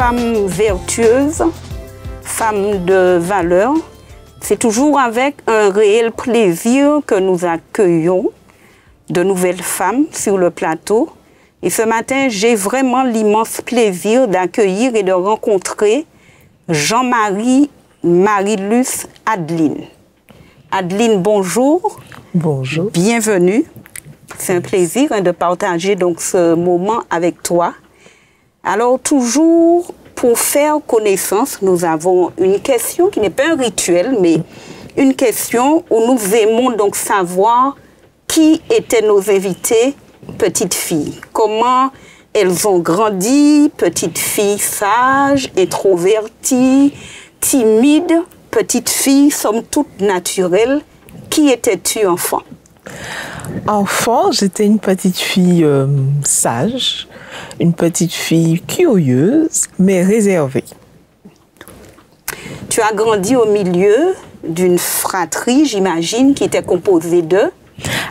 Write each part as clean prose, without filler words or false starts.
femme vertueuse, femme de valeur. C'est toujours avec un réel plaisir que nous accueillons de nouvelles femmes sur le plateau. Et ce matin, j'ai vraiment l'immense plaisir d'accueillir et de rencontrer Jean-Marie Marie-Luce Adeline. Adeline, bonjour. Bonjour. Bienvenue. C'est un plaisir de partager donc ce moment avec toi. Alors, toujours pour faire connaissance, nous avons une question qui n'est pas un rituel, mais une question où nous aimons donc savoir qui étaient nos invités, petites filles. Comment elles ont grandi, petites filles sages, introverties, timides, petites filles, somme toute naturelles. Qui étais-tu enfant? Enfant, j'étais une petite fille sage, une petite fille curieuse, mais réservée. Tu as grandi au milieu d'une fratrie, j'imagine, qui était composée de...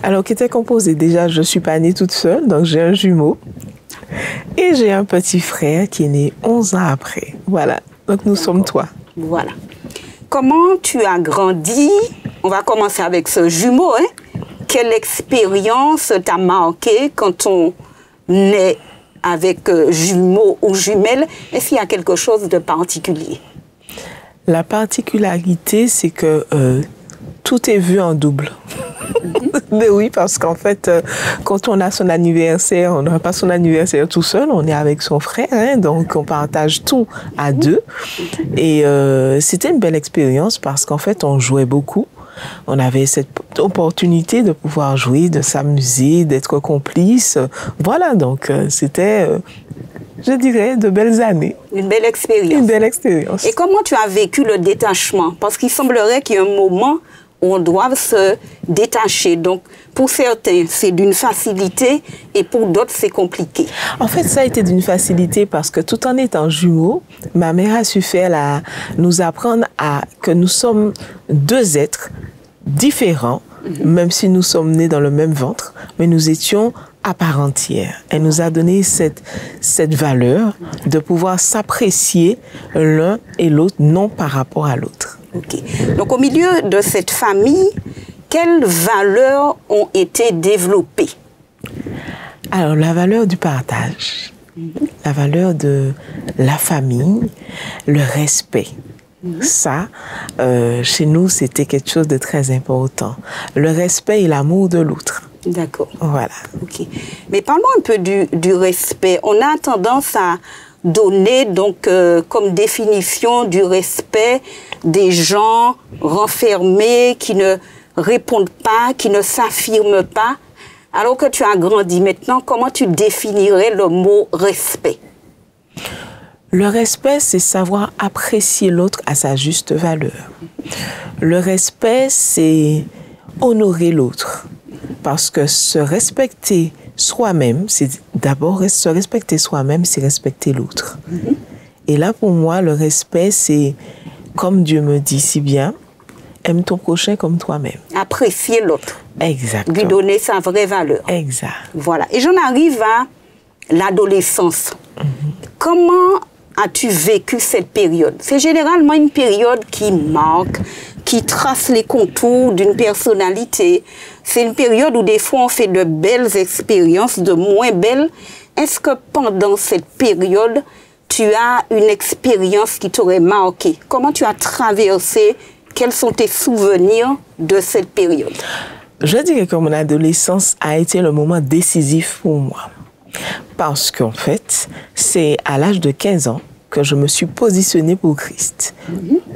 Alors, qui était composée, déjà, je ne suis pas née toute seule, donc j'ai un jumeau. Et j'ai un petit frère qui est né 11 ans après. Voilà, donc nous sommes trois. Voilà. Comment tu as grandi? On va commencer avec ce jumeau, hein? Quelle expérience t'a marqué quand on est avec jumeaux ou jumelles? Est-ce qu'il y a quelque chose de particulier? La particularité, c'est que tout est vu en double. Mais oui, parce qu'en fait, quand on a son anniversaire, on n'a pas son anniversaire tout seul, on est avec son frère, hein, donc on partage tout à deux. Et c'était une belle expérience parce qu'en fait, on jouait beaucoup. On avait cette opportunité de pouvoir jouer, de s'amuser, d'être complice. Voilà, donc c'était, je dirais, de belles années. Une belle expérience. Une belle expérience. Et comment tu as vécu le détachement? Parce qu'il semblerait qu'il y a un moment où on doit se détacher. Donc, pour certains, c'est d'une facilité et pour d'autres, c'est compliqué. En fait, ça a été d'une facilité parce que tout en étant jumeaux, ma mère a su faire nous apprendre que nous sommes deux êtres différents, même si nous sommes nés dans le même ventre, mais nous étions à part entière. Elle nous a donné cette valeur de pouvoir s'apprécier l'un et l'autre, non par rapport à l'autre. Ok. Donc, au milieu de cette famille, quelles valeurs ont été développées? Alors, la valeur du partage, la valeur de la famille, le respect. Ça, chez nous, c'était quelque chose de très important. Le respect et l'amour de l'autre. D'accord. Voilà. Ok. Mais parlons un peu du respect. On a tendance à donner donc comme définition du respect des gens renfermés qui ne répondent pas, qui ne s'affirment pas. Alors que tu as grandi maintenant, comment tu définirais le mot respect? Le respect, c'est savoir apprécier l'autre à sa juste valeur. Le respect, c'est honorer l'autre. Parce que se respecter soi-même, c'est d'abord se respecter soi-même, c'est respecter l'autre. Et là, pour moi, le respect, c'est, comme Dieu me dit si bien, aime ton prochain comme toi-même. Apprécier l'autre. Exactement. Lui donner sa vraie valeur. Exact. Voilà. Et j'en arrive à l'adolescence. Comment as-tu vécu cette période? C'est généralement une période qui marque, qui trace les contours d'une personnalité. C'est une période où des fois on fait de belles expériences, de moins belles. Est-ce que pendant cette période, tu as une expérience qui t'aurait marqué? Comment tu as traversé? Quels sont tes souvenirs de cette période? Je dirais que mon adolescence a été le moment décisif pour moi. Parce qu'en fait, c'est à l'âge de 15 ans que je me suis positionnée pour Christ.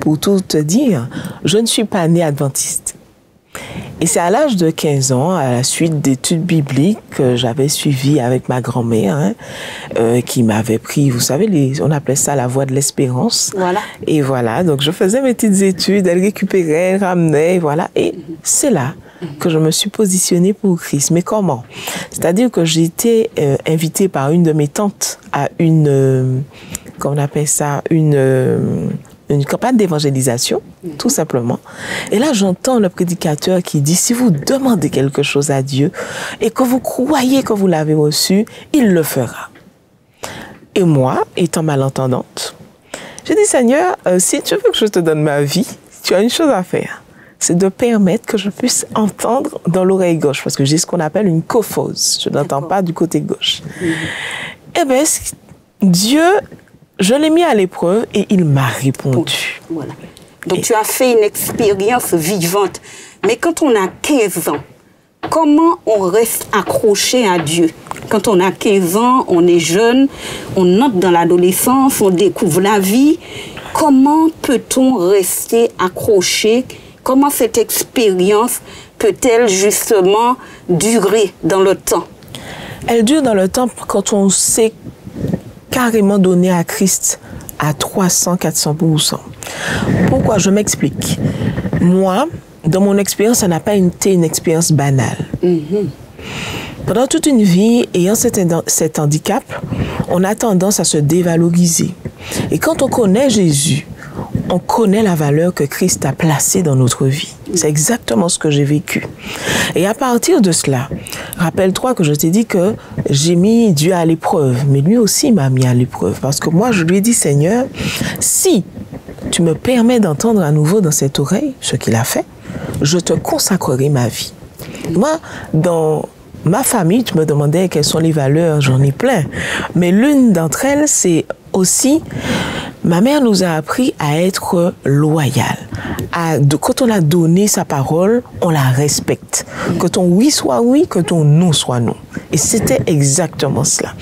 Pour tout te dire, je ne suis pas née adventiste. Et c'est à l'âge de 15 ans, à la suite d'études bibliques que j'avais suivies avec ma grand-mère, qui m'avait pris, vous savez, on appelait ça la voie de l'espérance. Voilà. Et voilà, donc je faisais mes petites études, elle récupérait, elle ramenait, voilà. Et c'est là que je me suis positionnée pour Christ. Mais comment? C'est-à-dire que j'ai été invitée par une de mes tantes à une, comment on appelle ça, une campagne d'évangélisation, tout simplement. Et là, j'entends le prédicateur qui dit, si vous demandez quelque chose à Dieu et que vous croyez que vous l'avez reçu, il le fera. Et moi, étant malentendante, j'ai dit, Seigneur, si tu veux que je te donne ma vie, tu as une chose à faire. C'est de permettre que je puisse entendre dans l'oreille gauche, parce que j'ai ce qu'on appelle une cophose. Je n'entends pas du côté gauche. Eh bien, Dieu, je l'ai mis à l'épreuve et il m'a répondu. Voilà. Donc, tu as fait une expérience vivante. Mais quand on a 15 ans, comment on reste accroché à Dieu? Quand on a 15 ans, on est jeune, on entre dans l'adolescence, on découvre la vie. Comment peut-on rester accroché? Comment cette expérience peut-elle justement durer dans le temps? Elle dure dans le temps quand on s'est carrément donné à Christ à 300-400%. Pourquoi? Je m'explique. Moi, dans mon expérience, ça n'a pas été une expérience banale. Pendant toute une vie, ayant cet handicap, on a tendance à se dévaloriser. Et quand on connaît Jésus, on connaît la valeur que Christ a placée dans notre vie. C'est exactement ce que j'ai vécu. Et à partir de cela, rappelle-toi que je t'ai dit que j'ai mis Dieu à l'épreuve, mais lui aussi m'a mis à l'épreuve. Parce que moi, je lui ai dit, Seigneur, si tu me permets d'entendre à nouveau dans cette oreille ce qu'il a fait, je te consacrerai ma vie. Moi, dans ma famille, tu me demandais quelles sont les valeurs, j'en ai plein. Mais l'une d'entre elles, c'est aussi, ma mère nous a appris à être loyal. Quand on a donné sa parole, on la respecte. Que ton oui soit oui, que ton non soit non. Et c'était exactement cela.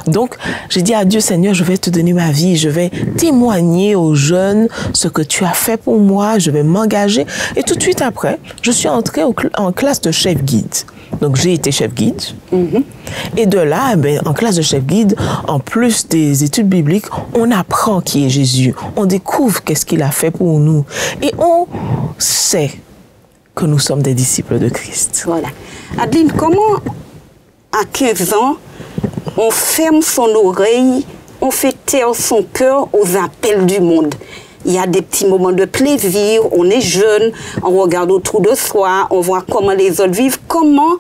Donc, j'ai dit à Dieu, Seigneur, je vais te donner ma vie, je vais témoigner aux jeunes ce que tu as fait pour moi, je vais m'engager. Et tout de suite après, je suis entrée en classe de chef guide. Donc, j'ai été chef guide. Et de là, en classe de chef guide, en plus des études bibliques, on apprend qui est Jésus. On découvre qu'est-ce qu'il a fait pour nous. Et on sait que nous sommes des disciples de Christ. Voilà. Adeline, comment, à 15 ans, on ferme son oreille, on fait taire son cœur aux appels du monde? Il y a des petits moments de plaisir, on est jeune, on regarde autour de soi, on voit comment les autres vivent. Comment,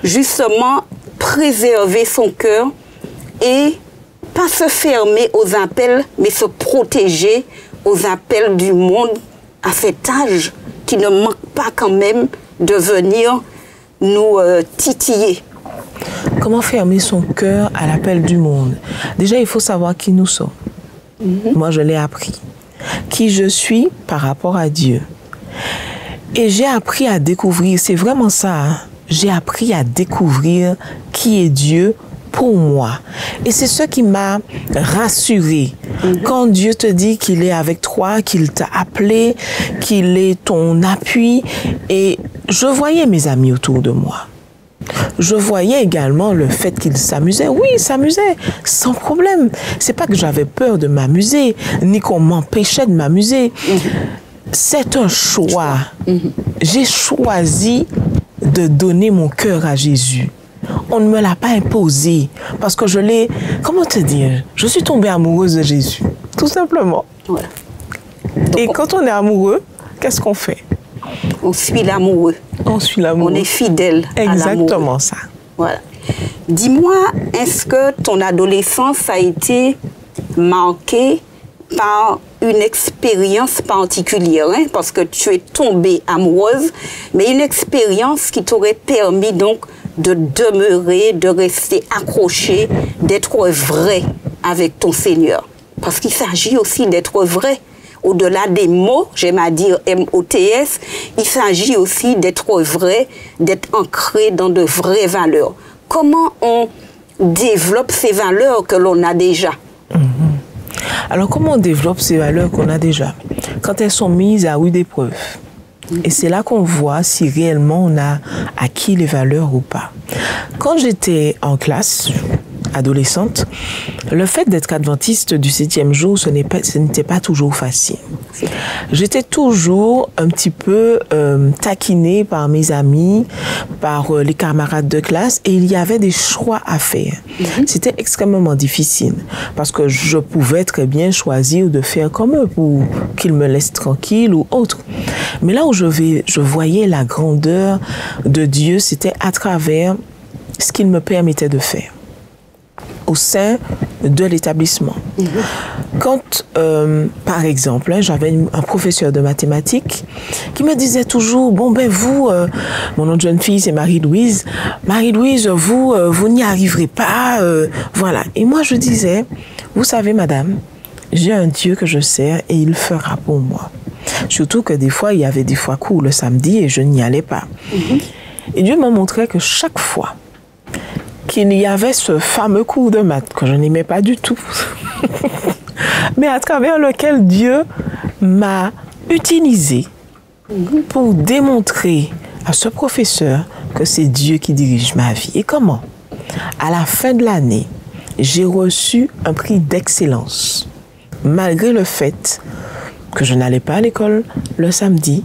justement, préserver son cœur et pas se fermer aux appels, mais se protéger aux appels du monde à cet âge qui ne manque pas quand même de venir nous titiller? Comment fermer son cœur à l'appel du monde? Déjà, il faut savoir qui nous sommes. Moi, je l'ai appris. Qui je suis par rapport à Dieu. Et j'ai appris à découvrir, c'est vraiment ça, hein? J'ai appris à découvrir qui est Dieu pour moi. Et c'est ce qui m'a rassurée. Quand Dieu te dit qu'il est avec toi, qu'il t'a appelé, qu'il est ton appui. Et je voyais mes amis autour de moi. Je voyais également le fait qu'ils s'amusaient. Oui, ils s'amusaient, sans problème. C'est pas que j'avais peur de m'amuser, ni qu'on m'empêchait de m'amuser. C'est un choix. J'ai choisi de donner mon cœur à Jésus. On ne me l'a pas imposé, parce que je l'ai... Comment te dire? Je suis tombée amoureuse de Jésus, tout simplement. Voilà. Et quand on est amoureux, qu'est-ce qu'on fait? On suit l'amoureux. On suit l'amoureux. On est fidèle à l'amoureux. Exactement ça. Voilà. Dis-moi, est-ce que ton adolescence a été marquée par une expérience particulière, hein? Parce que tu es tombée amoureuse, mais une expérience qui t'aurait permis donc de demeurer, de rester accroché, d'être vrai avec ton Seigneur. Parce qu'il s'agit aussi d'être vrai. Au-delà des mots, j'aime à dire M-O-T-S, il s'agit aussi d'être vrai, d'être ancré dans de vraies valeurs. Comment on développe ces valeurs que l'on a déjà? Alors, comment on développe ces valeurs qu'on a déjà? Quand elles sont mises à rude épreuve. Et c'est là qu'on voit si réellement on a acquis les valeurs ou pas. Quand j'étais en classe, adolescente, le fait d'être adventiste du 7e jour, ce n'était pas toujours facile. J'étais toujours un petit peu taquinée par mes amis, par les camarades de classe, et il y avait des choix à faire. C'était extrêmement difficile, parce que je pouvais très bien choisir de faire comme eux pour qu'ils me laissent tranquille ou autre. Mais là où je voyais la grandeur de Dieu, c'était à travers ce qu'il me permettait de faire au sein de l'établissement. Quand, par exemple, j'avais un professeur de mathématiques qui me disait toujours, bon ben vous, mon nom de jeune fille c'est Marie-Louise, Marie-Louise, vous n'y arriverez pas, voilà. Et moi je disais, vous savez madame, j'ai un Dieu que je sers et il fera pour moi. Surtout que des fois, il y avait des fois cours le samedi et je n'y allais pas. Et Dieu m'a montré que chaque fois qu'il y avait ce fameux cours de maths que je n'aimais pas du tout, mais à travers lequel Dieu m'a utilisé pour démontrer à ce professeur que c'est Dieu qui dirige ma vie. Et comment? À la fin de l'année, j'ai reçu un prix d'excellence, malgré le fait que je n'allais pas à l'école le samedi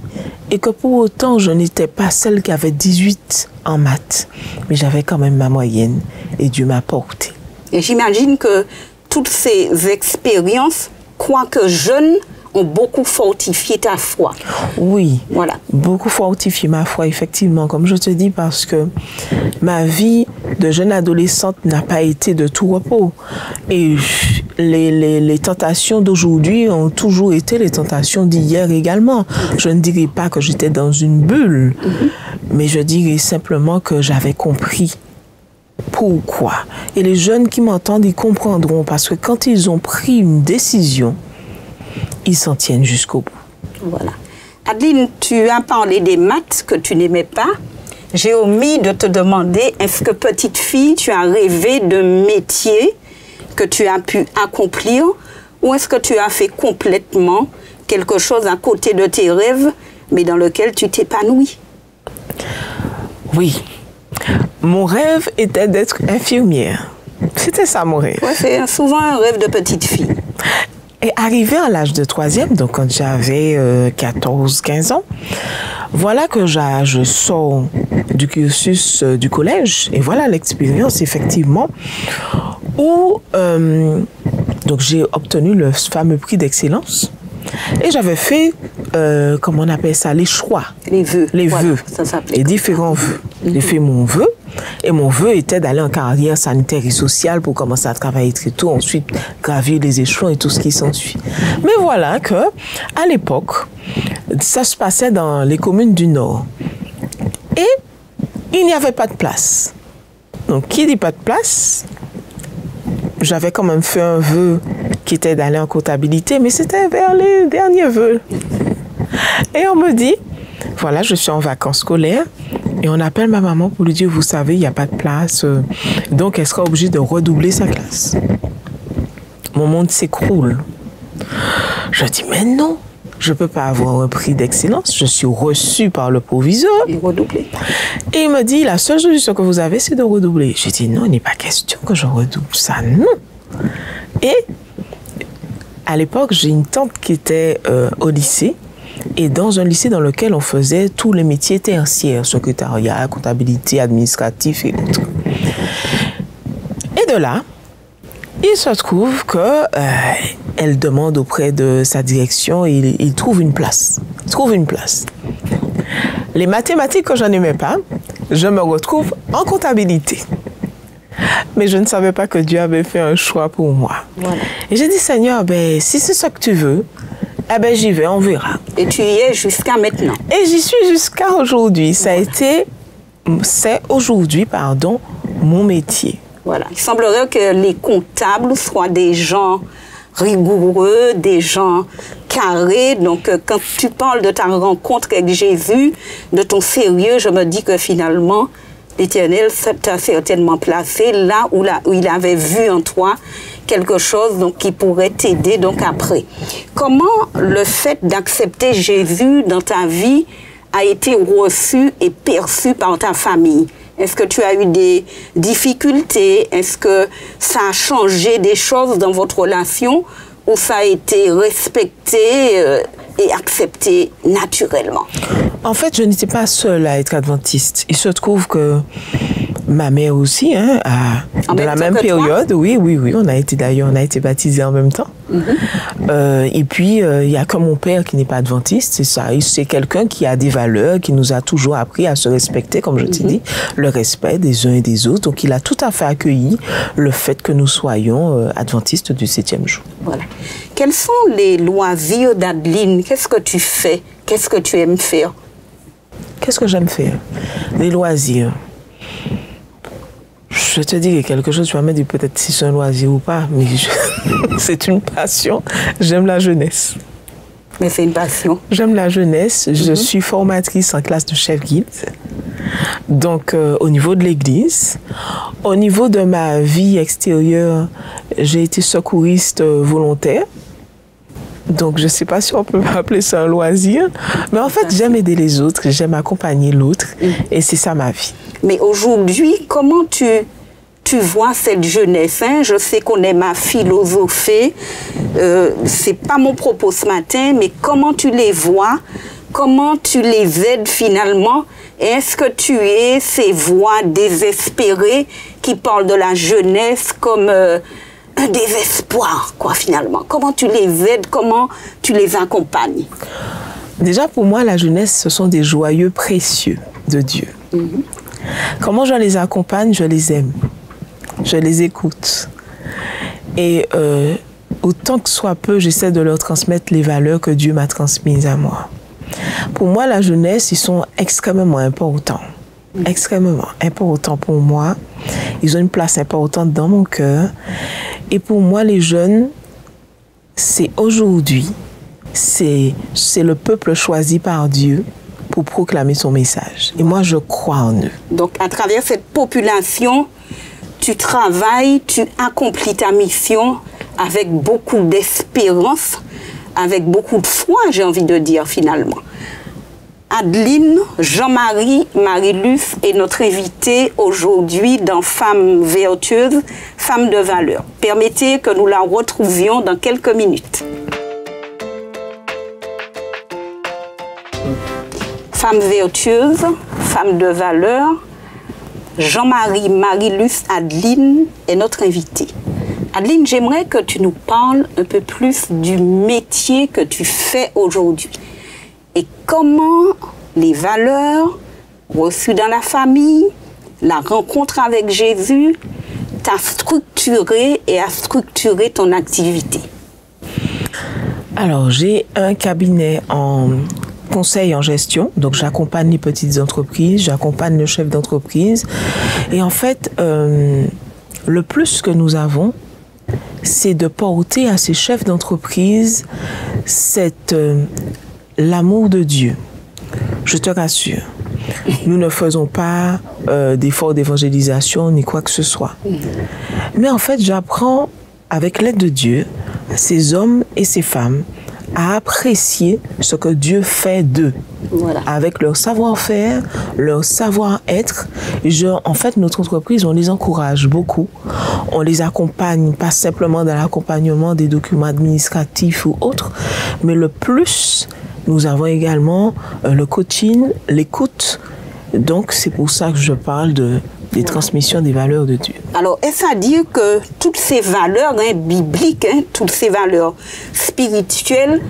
et que pour autant je n'étais pas celle qui avait 18 en maths, mais j'avais quand même ma moyenne et Dieu m'a porté. Et j'imagine que toutes ces expériences, quoique jeunes, ont beaucoup fortifié ta foi. Oui, voilà. Beaucoup fortifié ma foi, effectivement, comme je te dis, parce que ma vie de jeune adolescente n'a pas été de tout repos. Et les tentations d'aujourd'hui ont toujours été les tentations d'hier également. Je ne dirais pas que j'étais dans une bulle, mais je dirais simplement que j'avais compris pourquoi. Et les jeunes qui m'entendent, ils comprendront, parce que quand ils ont pris une décision, ils s'en tiennent jusqu'au bout. Voilà. Adeline, tu as parlé des maths que tu n'aimais pas. J'ai omis de te demander, est-ce que petite fille, tu as rêvé de métier que tu as pu accomplir, ou est-ce que tu as fait complètement quelque chose à côté de tes rêves, mais dans lequel tu t'épanouis? Oui. Mon rêve était d'être infirmière. C'était ça mon rêve. Ouais, c'est souvent un rêve de petite fille. Et arrivé à l'âge de 3e, donc quand j'avais 14-15 ans, voilà que je sors du cursus du collège, et voilà l'expérience effectivement, où donc j'ai obtenu le fameux prix d'excellence, et j'avais fait, comment on appelle ça, les choix. Les vœux. Les voilà, vœux, ça s'appelait les différents vœux. J'ai fait mon vœu, et mon vœu était d'aller en carrière sanitaire et sociale pour commencer à travailler très tôt, ensuite gravir les échelons et tout ce qui s'ensuit. Mais voilà que, à l'époque, ça se passait dans les communes du Nord. Et il n'y avait pas de place. Donc, qui dit pas de place? J'avais quand même fait un vœu qui était d'aller en comptabilité, mais c'était vers les derniers vœux. Et on me dit, voilà, je suis en vacances scolaires, et on appelle ma maman pour lui dire, vous savez, il n'y a pas de place, donc elle sera obligée de redoubler sa classe. Mon monde s'écroule. Je dis, mais non, je ne peux pas avoir un prix d'excellence, je suis reçue par le proviseur. Et redoubler. Et il me dit, la seule solution que vous avez, c'est de redoubler. J'ai dit, non, il n'est pas question que je redouble ça, non. Et à l'époque, j'ai une tante qui était au lycée, et dans un lycée dans lequel on faisait tous les métiers tertiaires, secrétariat, comptabilité, administratif et autres. Et de là, il se trouve que elle demande auprès de sa direction et il trouve une place. Il trouve une place. Les mathématiques que je n'aimais pas, je me retrouve en comptabilité. Mais je ne savais pas que Dieu avait fait un choix pour moi. Voilà. Et j'ai dit, Seigneur, ben, si c'est ça que tu veux, eh ben, j'y vais, on verra. Et tu y es jusqu'à maintenant. Et j'y suis jusqu'à aujourd'hui. C'est aujourd'hui, pardon, mon métier. Voilà. Il semblerait que les comptables soient des gens rigoureux, des gens carrés. Donc, quand tu parles de ta rencontre avec Jésus, de ton sérieux, je me dis que finalement, l'Éternel t'a certainement placé là où il avait vu en toi quelque chose donc, qui pourrait t'aider donc après. Comment le fait d'accepter Jésus dans ta vie a été reçu et perçu par ta famille? Est-ce que tu as eu des difficultés? Est-ce que ça a changé des choses dans votre relation ou ça a été respecté et accepté naturellement? En fait, je n'étais pas seule à être adventiste. Il se trouve que ma mère aussi, hein, dans la même période, oui, on a été baptisés en même temps. Et puis, il n'y a que mon père qui n'est pas adventiste, c'est ça. C'est quelqu'un qui a des valeurs, qui nous a toujours appris à se respecter, comme je t'ai dit, le respect des uns et des autres. Donc, il a tout à fait accueilli le fait que nous soyons adventistes du 7e jour. Voilà. Quels sont les loisirs d'Adeline? Qu'est-ce que tu fais? Qu'est-ce que tu aimes faire? Qu'est-ce que j'aime faire? Les loisirs. Je te dis quelque chose, tu vas me dire peut-être si c'est un loisir ou pas, mais c'est une passion. J'aime la jeunesse. Mais c'est une passion. J'aime la jeunesse. Je suis formatrice en classe de chef guide. Donc, au niveau de l'église, au niveau de ma vie extérieure, j'ai été secouriste volontaire. Donc, je ne sais pas si on peut appeler ça un loisir. Mais en fait, j'aime aider les autres, j'aime accompagner l'autre. Et c'est ça ma vie. Mais aujourd'hui, comment tu vois cette jeunesse, hein? Je sais qu'on aime à philosopher. C'est pas mon propos ce matin, mais comment tu les vois? Comment tu les aides finalement? Est-ce que tu es ces voix désespérées qui parlent de la jeunesse comme un désespoir, quoi, finalement? Comment tu les aides? Comment tu les accompagnes? Déjà, pour moi, la jeunesse, ce sont des joyeux précieux de Dieu. Comment je les accompagne? Je les aime. Je les écoute. Et autant que soit peu, j'essaie de leur transmettre les valeurs que Dieu m'a transmises à moi. Pour moi, la jeunesse, ils sont extrêmement importants. Extrêmement importants pour moi. Ils ont une place importante dans mon cœur. Et pour moi, les jeunes, c'est aujourd'hui, c'est le peuple choisi par Dieu pour proclamer son message. Et moi, je crois en eux. Donc, à travers cette population, tu travailles, tu accomplis ta mission avec beaucoup d'espérance, avec beaucoup de foi, j'ai envie de dire finalement. Adeline, Jean-Marie, Marie-Luce est notre invitée aujourd'hui dans Femmes vertueuses, Femmes de valeur. Permettez que nous la retrouvions dans quelques minutes. Femmes vertueuses, Femmes de valeur, Jean-Marie, Marie-Luce, Adeline est notre invitée. Adeline, j'aimerais que tu nous parles un peu plus du métier que tu fais aujourd'hui. Et comment les valeurs reçues dans la famille, la rencontre avec Jésus, t'a structuré et a structuré ton activité. Alors, j'ai un cabinet en conseil en gestion, donc j'accompagne les petites entreprises, j'accompagne le chef d'entreprise. Et en fait, le plus que nous avons, c'est de porter à ces chefs d'entreprise l'amour de Dieu. Je te rassure, nous ne faisons pas d'efforts d'évangélisation ni quoi que ce soit. Mais en fait, j'apprends avec l'aide de Dieu, ces hommes et ces femmes, à apprécier ce que Dieu fait d'eux. Voilà. Avec leur savoir-faire, leur savoir-être. En fait, notre entreprise, on les encourage beaucoup. On les accompagne, pas simplement dans l'accompagnement des documents administratifs ou autres, mais le plus, nous avons également le coaching, l'écoute. Donc, c'est pour ça que je parle des transmissions des valeurs de Dieu. Alors, est-ce à dire que toutes ces valeurs bibliques, toutes ces valeurs spirituelles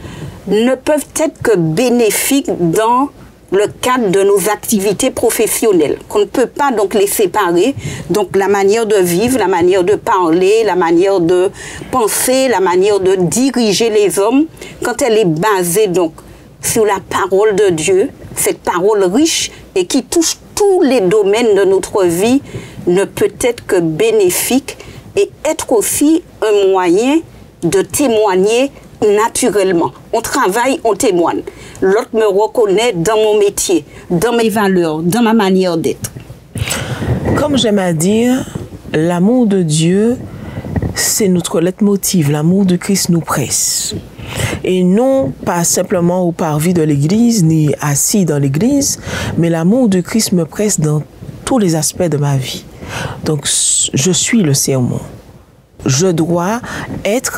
ne peuvent être que bénéfiques dans le cadre de nos activités professionnelles, qu'on ne peut pas donc les séparer, donc la manière de vivre, la manière de parler, la manière de penser, la manière de diriger les hommes, quand elle est basée donc sur la parole de Dieu, cette parole riche et qui touche tous les domaines de notre vie, ne peut être que bénéfique et être aussi un moyen de témoigner naturellement. On travaille, on témoigne. L'autre me reconnaît dans mon métier, dans mes valeurs, dans ma manière d'être. Comme j'aime à dire, l'amour de Dieu, c'est notre leitmotiv. L'amour de Christ nous presse. Et non pas simplement au parvis de l'Église, ni assis dans l'Église, mais l'amour de Christ me presse dans tous les aspects de ma vie. Donc, je suis le sermon. Je dois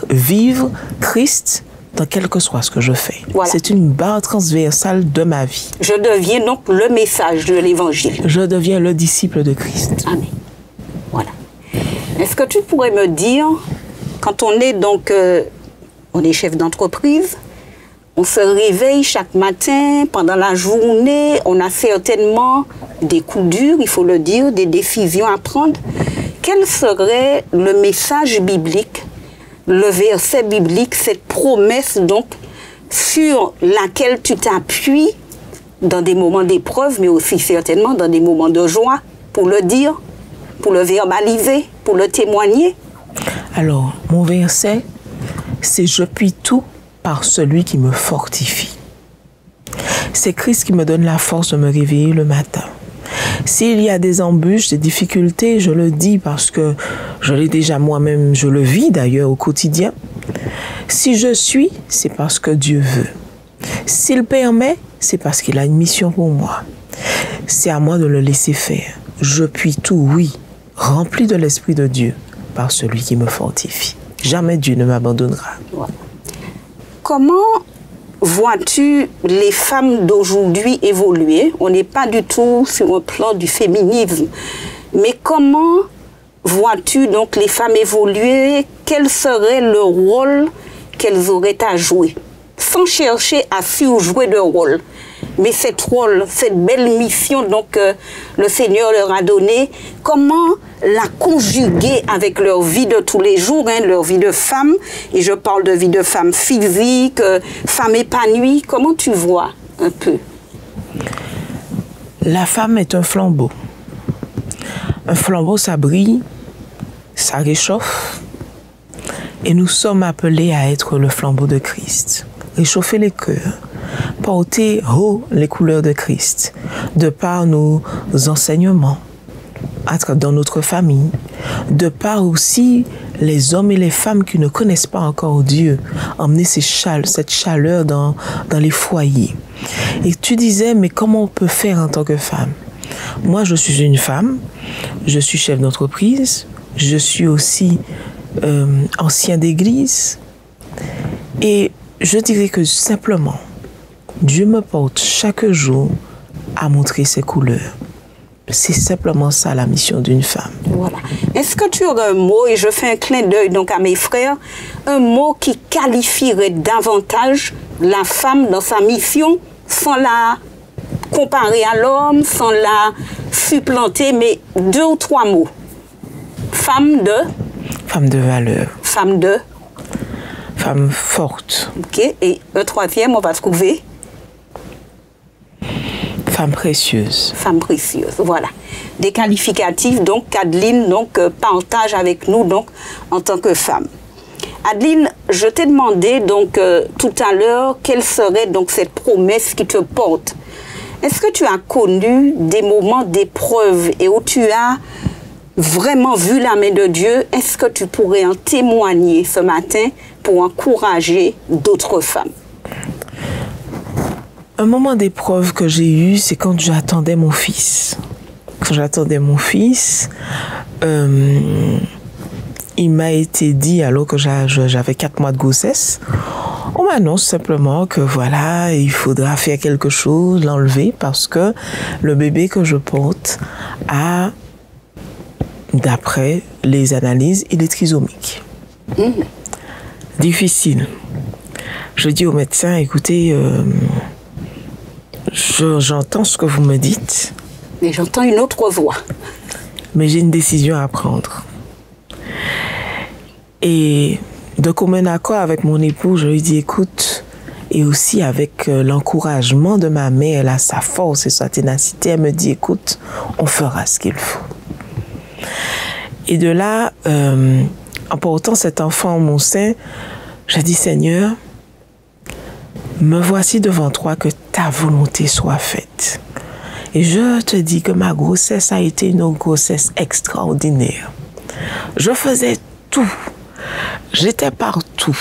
vivre Christ dans quel que soit ce que je fais. Voilà. C'est une barre transversale de ma vie. Je deviens donc le message de l'Évangile. Je deviens le disciple de Christ. Amen. Voilà. Est-ce que tu pourrais me dire, quand on est donc on est chef d'entreprise, on se réveille chaque matin, pendant la journée, on a certainement des coups durs, il faut le dire, des décisions à prendre. Quel serait le message biblique, le verset biblique, cette promesse donc sur laquelle tu t'appuies dans des moments d'épreuve, mais aussi certainement dans des moments de joie, pour le dire, pour le verbaliser, pour le témoigner? Alors, mon verset, c'est « Je puis tout par celui qui me fortifie ». C'est Christ qui me donne la force de me réveiller le matin. S'il y a des embûches, des difficultés, je le dis parce que je l'ai déjà moi-même, je le vis d'ailleurs au quotidien. Si je suis, c'est parce que Dieu veut. S'il permet, c'est parce qu'il a une mission pour moi. C'est à moi de le laisser faire. Je puis tout, oui, rempli de l'Esprit de Dieu par celui qui me fortifie. Jamais Dieu ne m'abandonnera. Comment vois-tu les femmes d'aujourd'hui évoluer? On n'est pas du tout sur un plan du féminisme. Mais comment vois-tu donc les femmes évoluer? Quel serait le rôle qu'elles auraient à jouer? Sans chercher à surjouer de rôle. Mais cette rôle, cette belle mission donc le Seigneur leur a donnée, comment la conjuguer avec leur vie de tous les jours, hein, leur vie de femme, et je parle de vie de femme physique, femme épanouie, comment tu vois un peu? La femme est un flambeau. Un flambeau, ça brille, ça réchauffe, et nous sommes appelés à être le flambeau de Christ. Réchauffer les cœurs, porter haut les couleurs de Christ, de par nos enseignements, dans notre famille, de par aussi les hommes et les femmes qui ne connaissent pas encore Dieu, emmener cette chaleur dans les foyers. Et tu disais, mais comment on peut faire en tant que femme? Moi, je suis une femme, je suis chef d'entreprise, je suis aussi ancien d'église, et je dirais que simplement, Dieu me porte chaque jour à montrer ses couleurs. C'est simplement ça la mission d'une femme. Voilà. Est-ce que tu aurais un mot, et je fais un clin d'œil donc à mes frères, un mot qui qualifierait davantage la femme dans sa mission, sans la comparer à l'homme, sans la supplanter, mais 2 ou 3 mots? Femme de? Femme de valeur. Femme de? Femme forte. Ok, et un 3e, on va trouver? Femme précieuse. Femme précieuse, voilà. Des qualificatifs, donc, qu'Adeline partage avec nous donc, en tant que femme. Adeline, je t'ai demandé donc, tout à l'heure quelle serait donc, cette promesse qui te porte. Est-ce que tu as connu des moments d'épreuve et où tu as vraiment vu la main de Dieu? Est-ce que tu pourrais en témoigner ce matin pour encourager d'autres femmes? Un moment d'épreuve que j'ai eu, c'est quand j'attendais mon fils. Quand j'attendais mon fils, il m'a été dit, alors que j'avais 4 mois de grossesse, on m'annonce simplement que voilà, il faudra faire quelque chose, l'enlever, parce que le bébé que je porte a, d'après les analyses, il est trisomique. Difficile. Je dis au médecin, écoutez, j'entends ce que vous me dites. Mais j'entends une autre voix. Mais j'ai une décision à prendre. Et de commun accord avec mon époux, je lui dis, écoute, et aussi avec l'encouragement de ma mère, elle a sa force et sa ténacité, elle me dit, écoute, on fera ce qu'il faut. Et de là, en portant cet enfant en mon sein, j'ai dit, Seigneur, me voici devant toi, que ta volonté soit faite. Et je te dis que ma grossesse a été une grossesse extraordinaire. Je faisais tout. J'étais partout.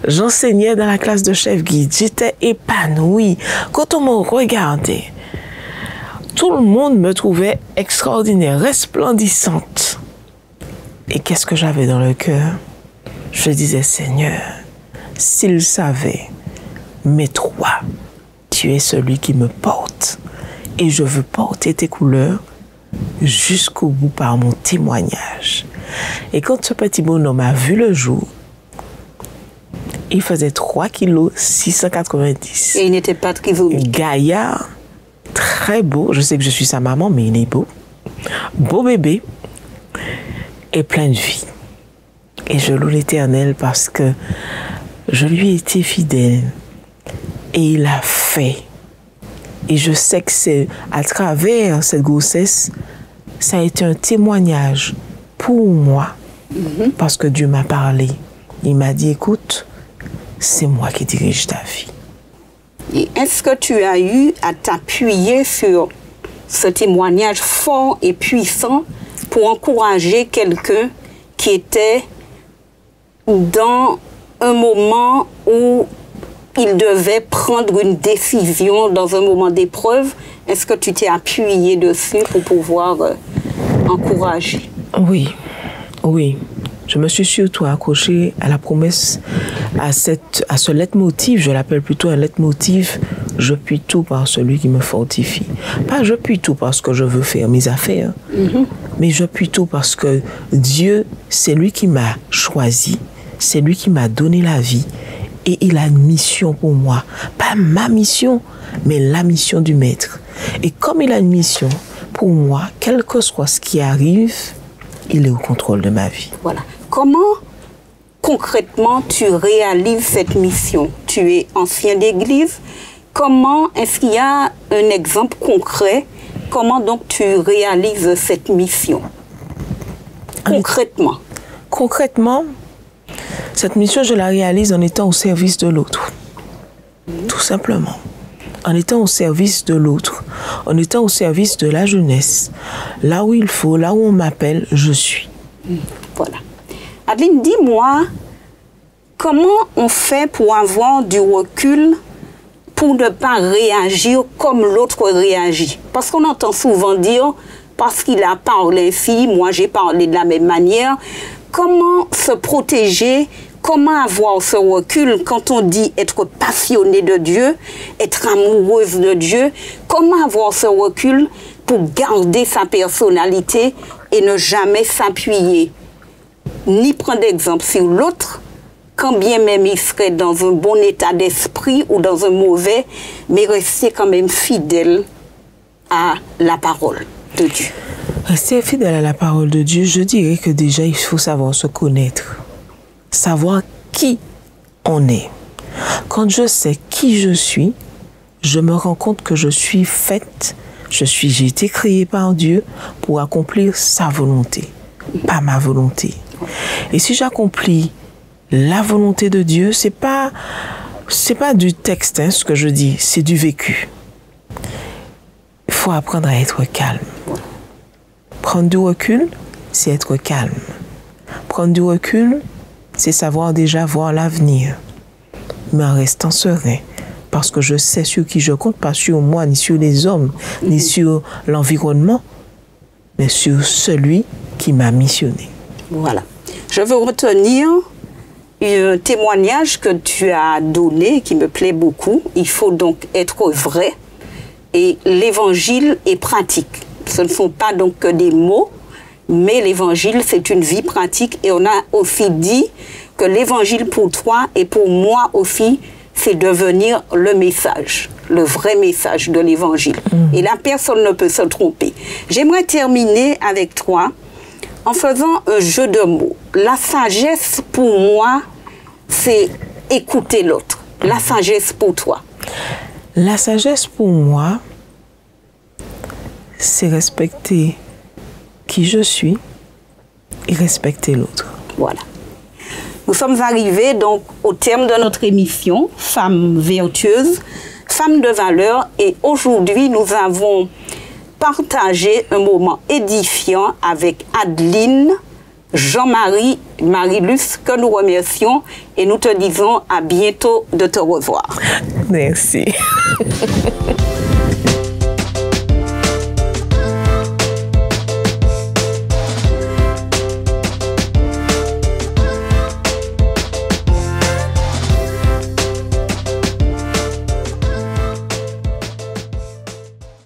J'enseignais dans la classe de chef guide. J'étais épanouie. Quand on me regardait, tout le monde me trouvait extraordinaire, resplendissante. Et qu'est-ce que j'avais dans le cœur? Je disais, Seigneur, s'il savait, mais toi, tu es celui qui me porte. Et je veux porter tes couleurs jusqu'au bout par mon témoignage. Et quand ce petit bonhomme a vu le jour, Il faisait 3 kg 690. Et il n'était pas trisomique. Gaillard, très beau. Je sais que je suis sa maman, mais il est beau. Beau bébé et plein de vie. Et je loue l'Éternel parce que je lui ai été fidèle. Et il a fait. Et je sais que c'est à travers cette grossesse, ça a été un témoignage pour moi. Parce que Dieu m'a parlé. Il m'a dit, écoute, c'est moi qui dirige ta vie. Et est-ce que tu as eu à t'appuyer sur ce témoignage fort et puissant pour encourager quelqu'un qui était dans un moment où il devait prendre une décision dans un moment d'épreuve? Est-ce que tu t'es appuyé dessus pour pouvoir encourager? Oui, oui. Je me suis surtout accrochée à la promesse, à ce leitmotiv, je l'appelle plutôt un leitmotiv, je puis tout par celui qui me fortifie. Pas je puis tout parce que je veux faire mes affaires, mais je puis tout parce que Dieu, c'est lui qui m'a choisi, c'est lui qui m'a donné la vie et il a une mission pour moi. Pas ma mission, mais la mission du Maître. Et comme il a une mission pour moi, quel que soit ce qui arrive, il est au contrôle de ma vie. Voilà. Comment concrètement tu réalises cette mission? Tu es ancien d'église. Comment est-ce qu'il y a un exemple concret? Comment donc tu réalises cette mission? Concrètement. Concrètement, cette mission, je la réalise en étant au service de l'autre. Tout simplement. En étant au service de l'autre. En étant au service de la jeunesse. Là où il faut, là où on m'appelle, je suis. Voilà. Adeline, dis-moi, comment on fait pour avoir du recul pour ne pas réagir comme l'autre réagit? Parce qu'on entend souvent dire, parce qu'il a parlé ainsi, moi j'ai parlé de la même manière. Comment se protéger? Comment avoir ce recul quand on dit être passionné de Dieu, être amoureuse de Dieu? Comment avoir ce recul pour garder sa personnalité et ne jamais s'appuyer, ni prendre exemple sur l'autre, quand bien même il serait dans un bon état d'esprit ou dans un mauvais, mais rester quand même fidèle à la parole de Dieu? Rester fidèle à la parole de Dieu, je dirais que déjà il faut savoir se connaître, savoir qui on est. Quand je sais qui je suis, je me rends compte que je suis faite, j'ai été créée par Dieu pour accomplir sa volonté, pas ma volonté. Et si j'accomplis la volonté de Dieu, c'est pas du texte, hein, ce que je dis, c'est du vécu. Il faut apprendre à être calme. Prendre du recul, c'est être calme. Prendre du recul, c'est savoir déjà voir l'avenir, mais en restant serein, parce que je sais sur qui je compte, pas sur moi, ni sur les hommes, ni sur l'environnement, mais sur celui qui m'a missionné. Voilà. Je veux retenir un témoignage que tu as donné, qui me plaît beaucoup. Il faut donc être vrai, et l'évangile est pratique. Ce ne sont pas donc que des mots, mais l'évangile, c'est une vie pratique. Et on a aussi dit que l'évangile pour toi et pour moi aussi, c'est devenir le message, le vrai message de l'évangile. Et là, personne ne peut se tromper. J'aimerais terminer avec toi en faisant un jeu de mots. La sagesse pour moi, c'est écouter l'autre. La sagesse pour toi. La sagesse pour moi, c'est respecter qui je suis et respecter l'autre. Voilà. Nous sommes arrivés donc au terme de notre émission, Femmes vertueuses, Femmes de valeur, et aujourd'hui nous avons partagé un moment édifiant avec Adeline, Jean-Marie, Marie-Luce, que nous remercions et nous te disons à bientôt de te revoir. Merci.